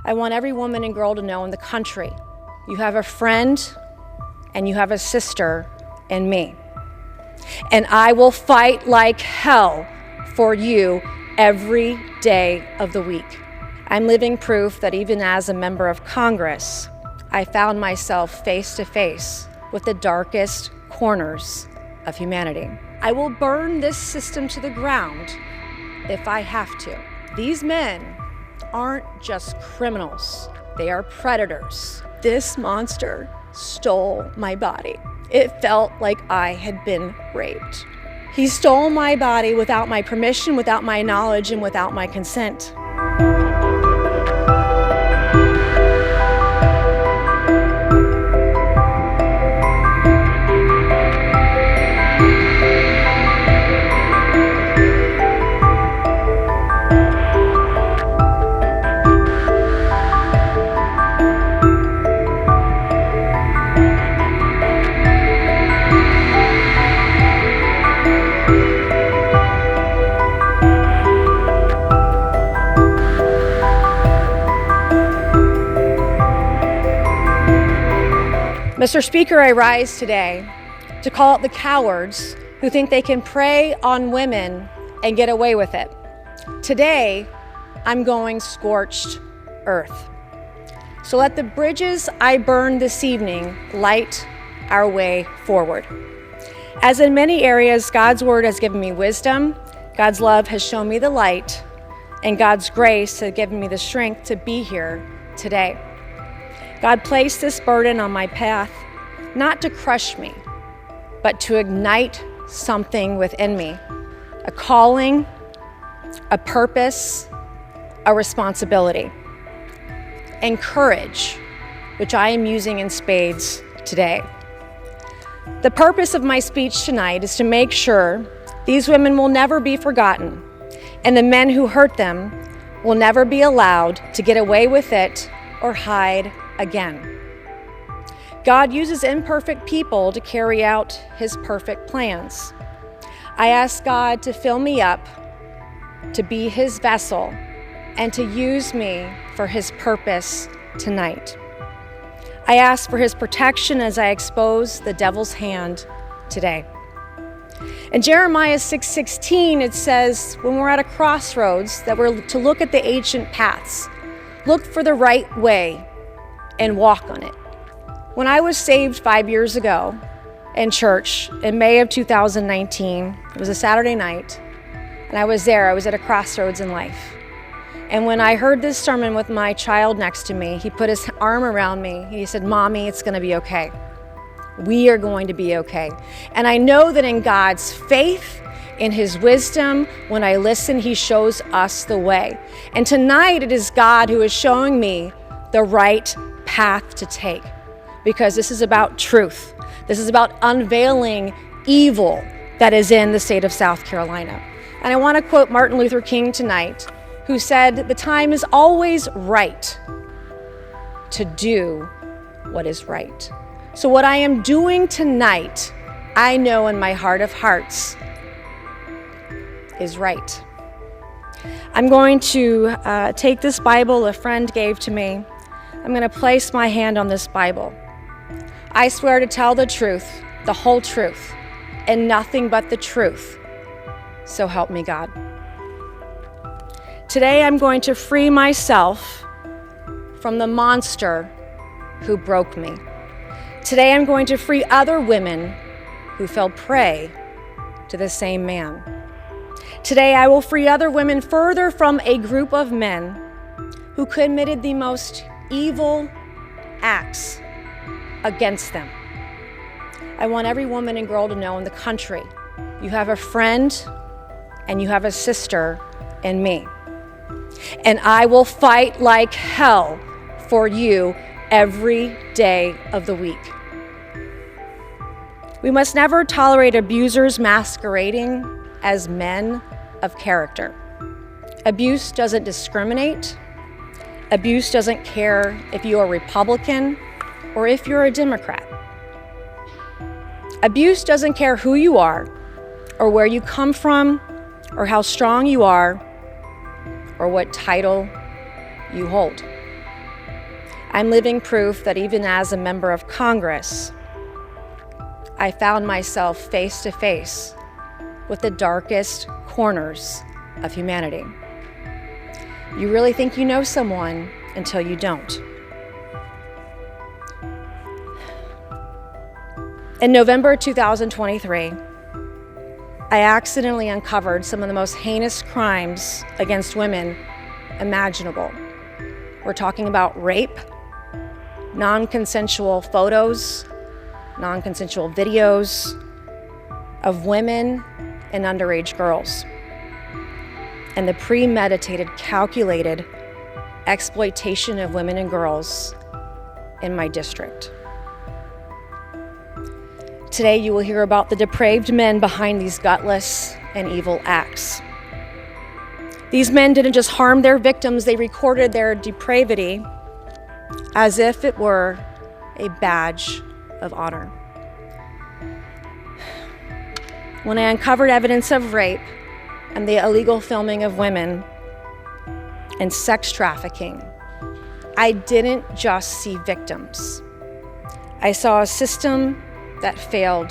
I want every woman and girl to know in the country, you have a friend and you have a sister in me. And I will fight like hell for you every day of the week. I'm living proof that even as a member of Congress, I found myself face to face with the darkest corners of humanity. I will burn this system to the ground if I have to. These men aren't just criminals, they are predators. This monster stole my body. It felt like I had been raped. He stole my body without my permission, without my knowledge, and without my consent. Mr. Speaker, I rise today to call out the cowards who think they can prey on women and get away with it. Today, I'm going scorched earth. So let the bridges I burn this evening light our way forward. As in many areas, God's word has given me wisdom, God's love has shown me the light, and God's grace has given me the strength to be here today. God placed this burden on my path, not to crush me, but to ignite something within me, a calling, a purpose, a responsibility, and courage, which I am using in spades today. The purpose of my speech tonight is to make sure these women will never be forgotten, and the men who hurt them will never be allowed to get away with it or hide again. God uses imperfect people to carry out his perfect plans. I ask God to fill me up, to be his vessel, and to use me for his purpose tonight. I ask for his protection as I expose the devil's hand today. In Jeremiah 6:16, it says, when we're at a crossroads, that we're to look at the ancient paths, look for the right way, and walk on it. When I was saved 5 years ago in church in May of 2019, it was a Saturday night, and I was at a crossroads in life. And when I heard this sermon with my child next to me, he put his arm around me. He said, "Mommy, it's gonna be okay. We are going to be okay." And I know that in God's faith, in his wisdom, when I listen, he shows us the way. And tonight it is God who is showing me the right path to take, because this is about truth. This is about unveiling evil that is in the state of South Carolina. And I want to quote Martin Luther King tonight, who said, "The time is always right to do what is right." So what I am doing tonight, I know in my heart of hearts is right. I'm going to take this Bible a friend gave to me. I'm going to place my hand on this Bible. I swear to tell the truth, the whole truth, and nothing but the truth. So help me God. Today I'm going to free myself from the monster who broke me. Today I'm going to free other women who fell prey to the same man. Today I will free other women further from a group of men who committed the most evil acts against them. I want every woman and girl to know in the country, you have a friend and you have a sister in me. And I will fight like hell for you every day of the week. We must never tolerate abusers masquerading as men of character. Abuse doesn't discriminate. Abuse doesn't care if you're a Republican or if you're a Democrat. Abuse doesn't care who you are or where you come from or how strong you are or what title you hold. I'm living proof that even as a member of Congress, I found myself face to face with the darkest corners of humanity. You really think you know someone until you don't. In November 2023, I accidentally uncovered some of the most heinous crimes against women imaginable. We're talking about rape, non-consensual photos, non-consensual videos of women and underage girls, and the premeditated, calculated exploitation of women and girls in my district. Today, you will hear about the depraved men behind these gutless and evil acts. These men didn't just harm their victims, they recorded their depravity as if it were a badge of honor. When I uncovered evidence of rape and the illegal filming of women and sex trafficking, I didn't just see victims. I saw a system that failed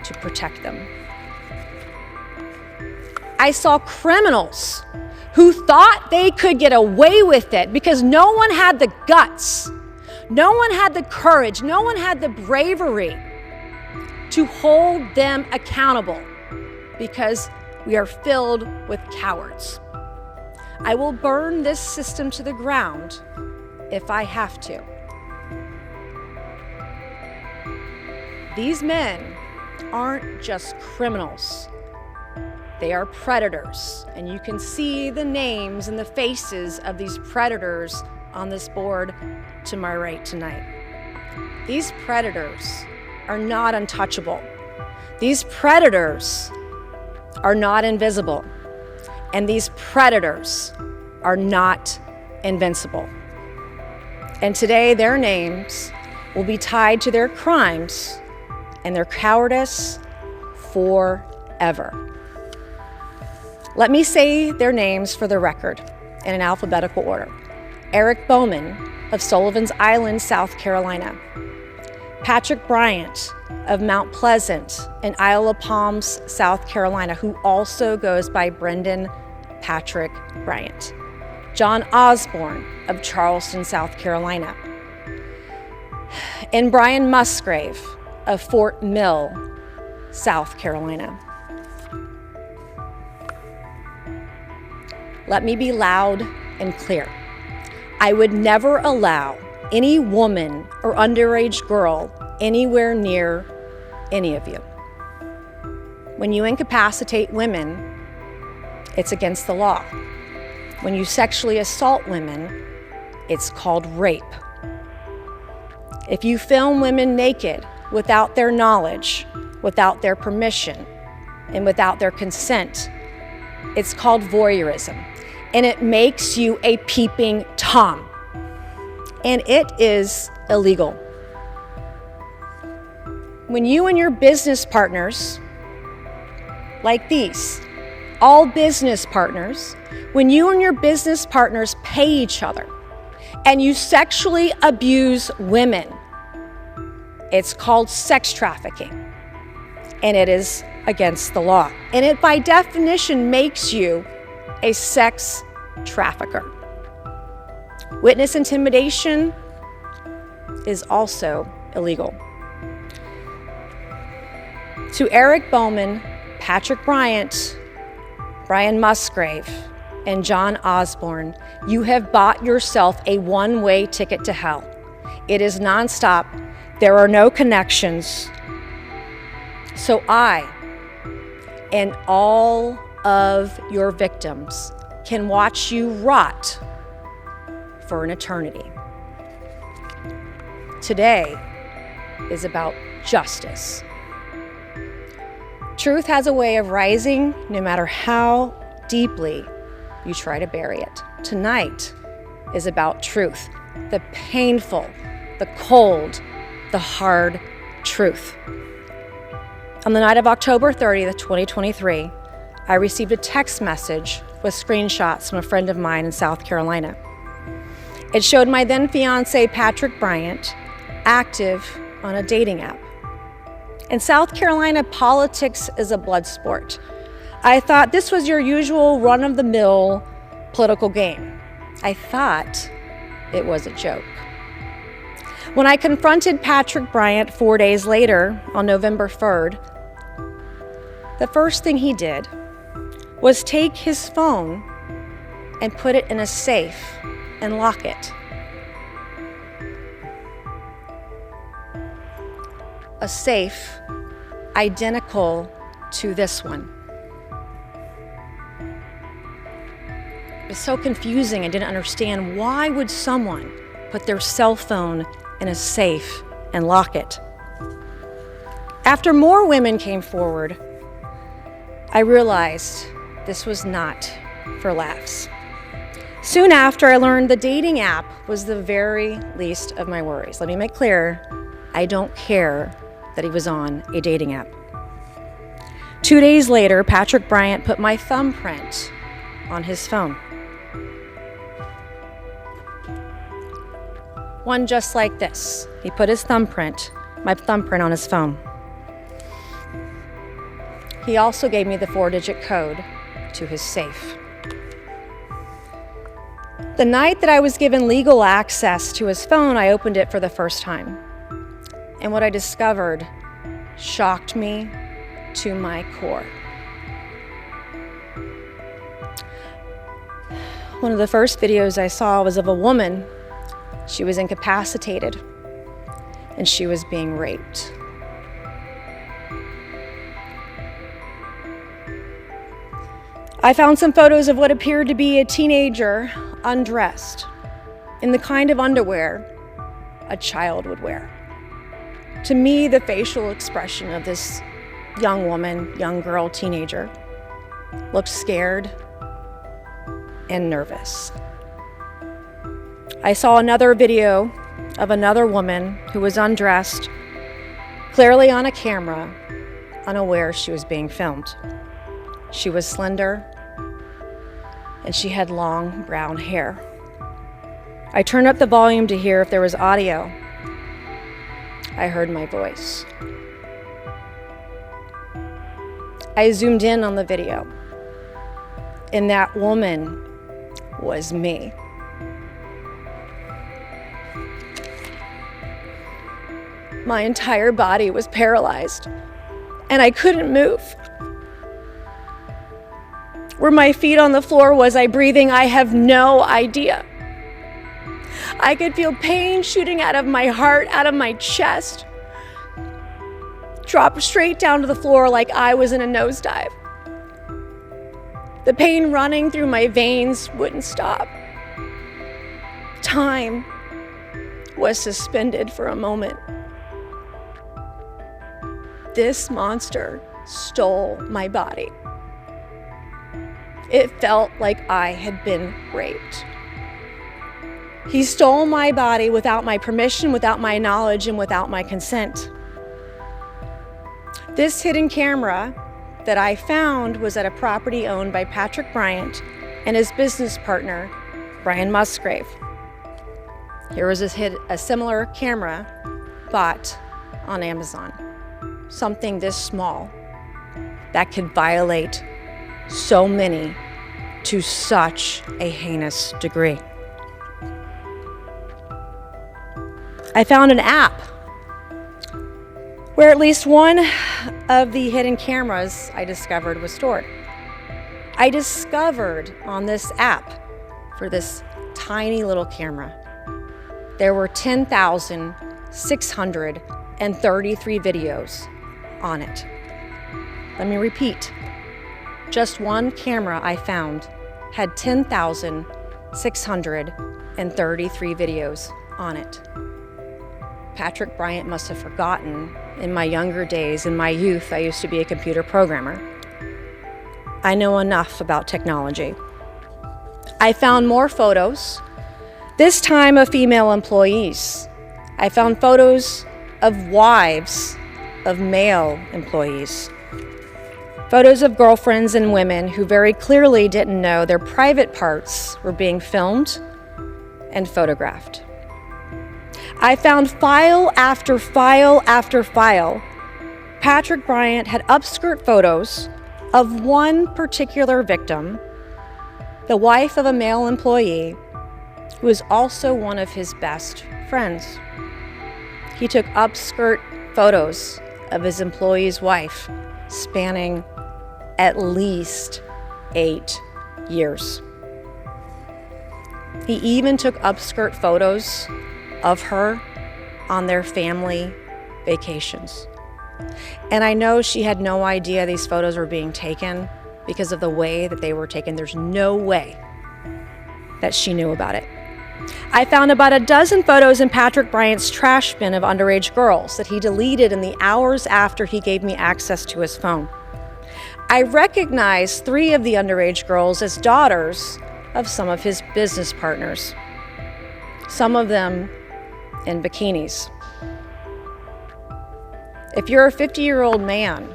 to protect them. I saw criminals who thought they could get away with it because no one had the guts, no one had the courage, no one had the bravery to hold them accountable because we are filled with cowards. I will burn this system to the ground if I have to. These men aren't just criminals. They are predators, and you can see the names and the faces of these predators on this board to my right tonight. These predators are not untouchable. These predators are not invisible, and these predators are not invincible. And today, their names will be tied to their crimes and their cowardice forever. Let me say their names for the record in an alphabetical order. Eric Bowman of Sullivan's Island, South Carolina. Patrick Bryant of Mount Pleasant in Isle of Palms, South Carolina, who also goes by Brendan Patrick Bryant. John Osborne of Charleston, South Carolina. And Brian Musgrave of Fort Mill, South Carolina. Let me be loud and clear. I would never allow any woman or underage girl anywhere near any of you. When you incapacitate women, it's against the law. When you sexually assault women, it's called rape. If you film women naked without their knowledge, without their permission, and without their consent, it's called voyeurism. And it makes you a peeping Tom. And it is illegal. When you and your business partners, like these, all business partners, when you and your business partners pay each other and you sexually abuse women, it's called sex trafficking, and it is against the law. And it, by definition, makes you a sex trafficker. Witness intimidation is also illegal. To Eric Bowman, Patrick Bryant, Brian Musgrave, and John Osborne, you have bought yourself a one-way ticket to hell. It is nonstop. There are no connections. So I and all of your victims can watch you rot for an eternity. Today is about justice. Truth has a way of rising no matter how deeply you try to bury it. Tonight is about truth, the painful, the cold, the hard truth. On the night of October 30th, 2023, I received a text message with screenshots from a friend of mine in South Carolina. It showed my then fiancé, Patrick Bryant, active on a dating app. In South Carolina, politics is a blood sport. I thought this was your usual run-of-the-mill political game. I thought it was a joke. When I confronted Patrick Bryant 4 days later, on November 3rd, the first thing he did was take his phone and put it in a safe and lock it. A safe identical to this one. It was so confusing. I didn't understand, why would someone put their cell phone in a safe and lock it? After more women came forward, I realized this was not for laughs. Soon after, I learned the dating app was the very least of my worries. Let me make clear, I don't care that he was on a dating app. 2 days later, Patrick Bryant put my thumbprint on his phone. One just like this. He put his thumbprint, my thumbprint, on his phone. He also gave me the 4-digit code to his safe. The night that I was given legal access to his phone, I opened it for the first time. And what I discovered shocked me to my core. One of the first videos I saw was of a woman. She was incapacitated and she was being raped. I found some photos of what appeared to be a teenager undressed in the kind of underwear a child would wear. To me, the facial expression of this young woman, young girl, teenager, looked scared and nervous. I saw another video of another woman who was undressed, clearly on a camera, unaware she was being filmed. She was slender, and she had long brown hair. I turned up the volume to hear if there was audio. I heard my voice. I zoomed in on the video, and that woman was me. My entire body was paralyzed, and I couldn't move. Were my feet on the floor? Was I breathing? I have no idea. I could feel pain shooting out of my heart, out of my chest, drop straight down to the floor like I was in a nosedive. The pain running through my veins wouldn't stop. Time was suspended for a moment. This monster stole my body. It felt like I had been raped. He stole my body without my permission, without my knowledge, and without my consent. This hidden camera that I found was at a property owned by Patrick Bryant and his business partner, Brian Musgrave. Here was a similar camera bought on Amazon. Something this small that could violate so many to such a heinous degree. I found an app where at least one of the hidden cameras I discovered was stored. I discovered on this app, for this tiny little camera, there were 10,633 videos on it. Let me repeat. Just one camera I found had 10,633 videos on it. Patrick Bryant must have forgotten. In my younger days, in my youth, I used to be a computer programmer. I know enough about technology. I found more photos, this time of female employees. I found photos of wives of male employees. Photos of girlfriends and women who very clearly didn't know their private parts were being filmed and photographed. I found file after file after file. Patrick Bryant had upskirt photos of one particular victim, the wife of a male employee, who is also one of his best friends. He took upskirt photos of his employee's wife, spanning at least 8 years. He even took upskirt photos of her on their family vacations. And I know she had no idea these photos were being taken because of the way that they were taken. There's no way that she knew about it. I found about a dozen photos in Patrick Bryant's trash bin of underage girls that he deleted in the hours after he gave me access to his phone. I recognized 3 of the underage girls as daughters of some of his business partners, some of them in bikinis. If you're a 50-year-old man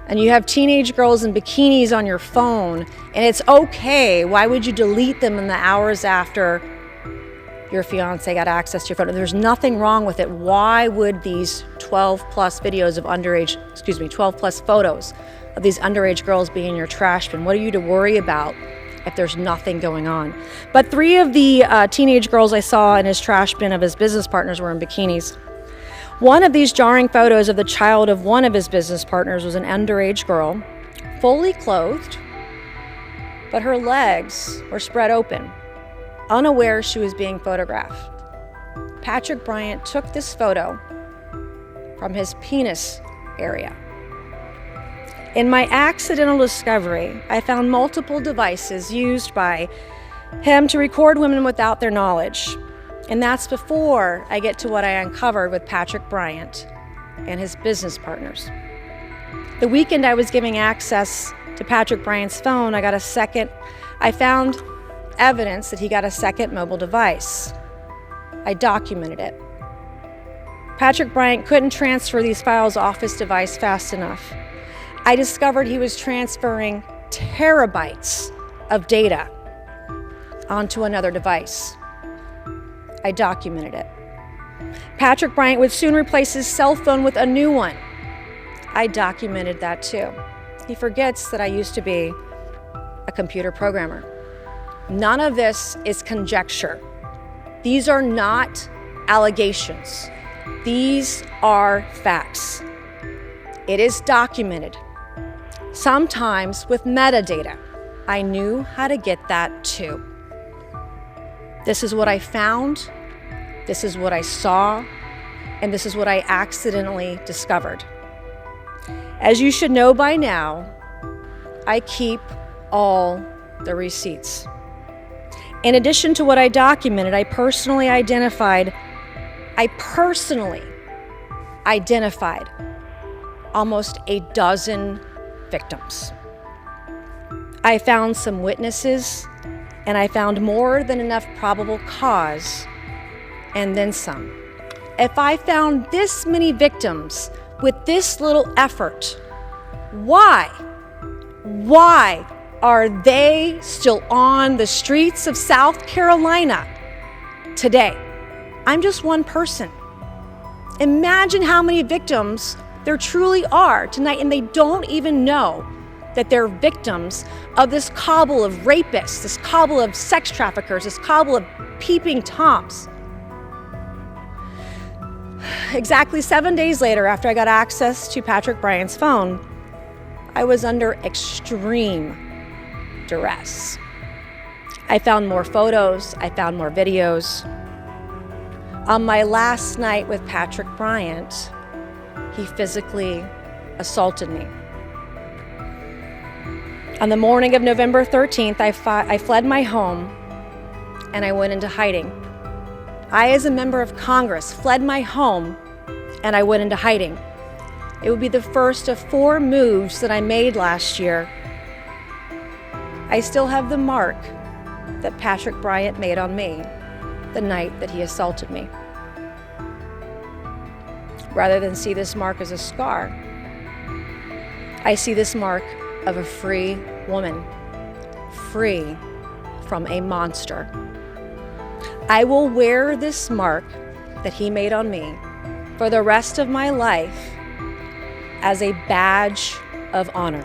and you have teenage girls in bikinis on your phone and it's okay, why would you delete them in the hours after your fiance got access to your phone? There's nothing wrong with it. Why would these 12 plus photos of these underage girls be in your trash bin? What are you to worry about if there's nothing going on? But 3 of the teenage girls I saw in his trash bin of his business partners were in bikinis. One of these jarring photos of the child of one of his business partners was an underage girl, fully clothed, but her legs were spread open, unaware she was being photographed. Patrick Bryant took this photo from his penis area. In my accidental discovery, I found multiple devices used by him to record women without their knowledge. And that's before I get to what I uncovered with Patrick Bryant and his business partners. The weekend I was giving access to Patrick Bryant's phone, I found evidence that he got a second mobile device. I documented it. Patrick Bryant couldn't transfer these files off his device fast enough. I discovered he was transferring terabytes of data onto another device. I documented it. Patrick Bryant would soon replace his cell phone with a new one. I documented that too. He forgets that I used to be a computer programmer. None of this is conjecture. These are not allegations. These are facts. It is documented, sometimes with metadata. I knew how to get that too. This is what I found, this is what I saw, and this is what I accidentally discovered. As you should know by now, I keep all the receipts. In addition to what I documented, I personally identified almost a dozen victims. I found some witnesses, and I found more than enough probable cause, and then some. If I found this many victims with this little effort, why are they still on the streets of South Carolina today? I'm just one person. Imagine how many victims there truly are tonight, and they don't even know that they're victims of this cabal of rapists, this cabal of sex traffickers, this cabal of peeping Toms. Exactly 7 days later, after I got access to Patrick Bryant's phone, I was under extreme duress. I found more photos, I found more videos. On my last night with Patrick Bryant, he physically assaulted me. On the morning of November 13th, I fled my home and I went into hiding. I, as a member of Congress, fled my home and I went into hiding. It would be the first of 4 moves that I made last year. I still have the mark that Patrick Bryant made on me the night that he assaulted me. Rather than see this mark as a scar, I see this mark of a free woman, free from a monster. I will wear this mark that he made on me for the rest of my life as a badge of honor.